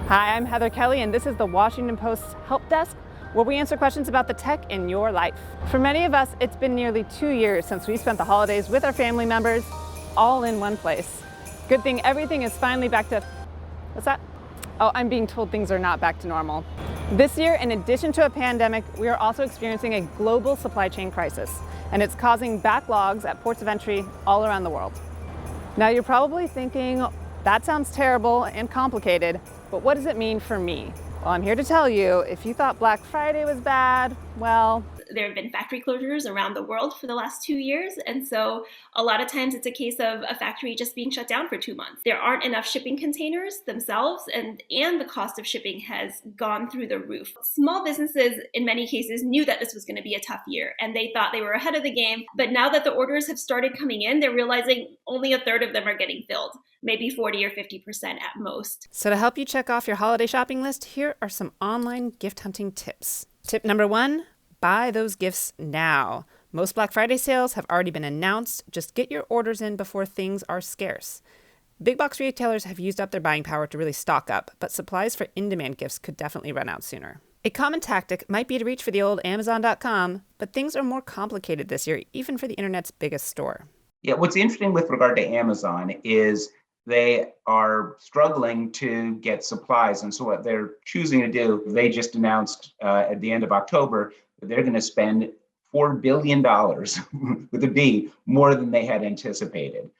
Hi, I'm Heather Kelly, and this is the Washington Post's Help Desk, where we answer questions about the tech in your life. For many of us, it's been nearly 2 years since we spent the holidays with our family members, all in one place. Good thing everything is finally back to... What's that? Oh, I'm being told things are not back to normal. This year, in addition to a pandemic, we are also experiencing a global supply chain crisis, and it's causing backlogs at ports of entry all around the world. Now, you're probably thinking, that sounds terrible and complicated, but what does it mean for me? Well, I'm here to tell you, if you thought Black Friday was bad, well... There have been factory closures around the world for the last 2 years, and so a lot of times it's a case of a factory just being shut down for 2 months. There aren't enough shipping containers themselves, and the cost of shipping has gone through the roof. Small businesses, in many cases, knew that this was going to be a tough year, and they thought they were ahead of the game, but now that the orders have started coming in, they're realizing only a third of them are getting filled, maybe 40 or 50% at most. So to help you check off your holiday shopping list, here are some online gift hunting tips. Tip number 1, buy those gifts now. Most Black Friday sales have already been announced. Just get your orders in before things are scarce. Big box retailers have used up their buying power to really stock up, but supplies for in-demand gifts could definitely run out sooner. A common tactic might be to reach for the old Amazon.com, but things are more complicated this year, even for the internet's biggest store. Yeah, what's interesting with regard to Amazon is they are struggling to get supplies. And so what they're choosing to do, they just announced at the end of October that they're going to spend $4 billion with a B, more than they had anticipated.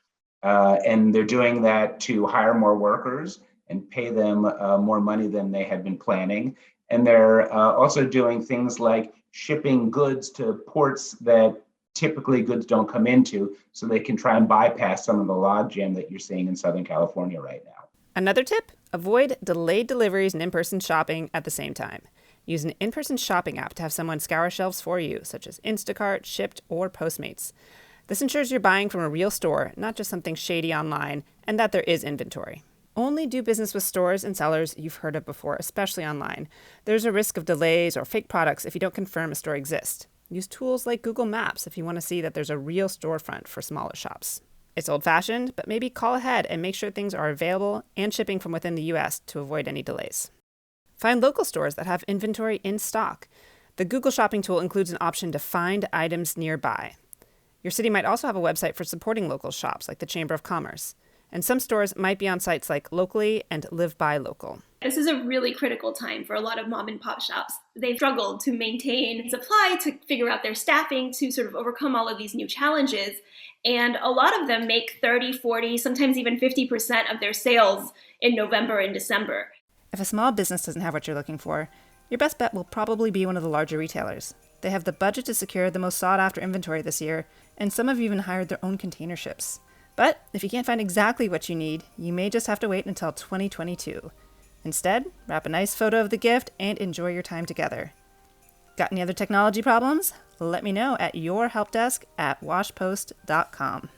And they're doing that to hire more workers and pay them more money than they had been planning. And they're also doing things like shipping goods to ports that typically goods don't come into, so they can try and bypass some of the logjam that you're seeing in Southern California right now. Another tip, avoid delayed deliveries and in-person shopping at the same time. Use an in-person shopping app to have someone scour shelves for you, such as Instacart, Shipt, or Postmates. This ensures you're buying from a real store, not just something shady online, and that there is inventory. Only do business with stores and sellers you've heard of before, especially online. There's a risk of delays or fake products if you don't confirm a store exists. Use tools like Google Maps if you want to see that there's a real storefront for smaller shops. It's old-fashioned, but maybe call ahead and make sure things are available and shipping from within the U.S. to avoid any delays. Find local stores that have inventory in stock. The Google Shopping tool includes an option to find items nearby. Your city might also have a website for supporting local shops, like the Chamber of Commerce. And some stores might be on sites like Locally and Live By Local. This is a really critical time for a lot of mom and pop shops. They've struggled to maintain supply, to figure out their staffing, to sort of overcome all of these new challenges. And a lot of them make 30, 40, sometimes even 50% of their sales in November and December. If a small business doesn't have what you're looking for, your best bet will probably be one of the larger retailers. They have the budget to secure the most sought-after inventory this year, and some have even hired their own container ships. But if you can't find exactly what you need, you may just have to wait until 2022. Instead, wrap a nice photo of the gift and enjoy your time together. Got any other technology problems? Let me know at yourhelpdesk@washpost.com.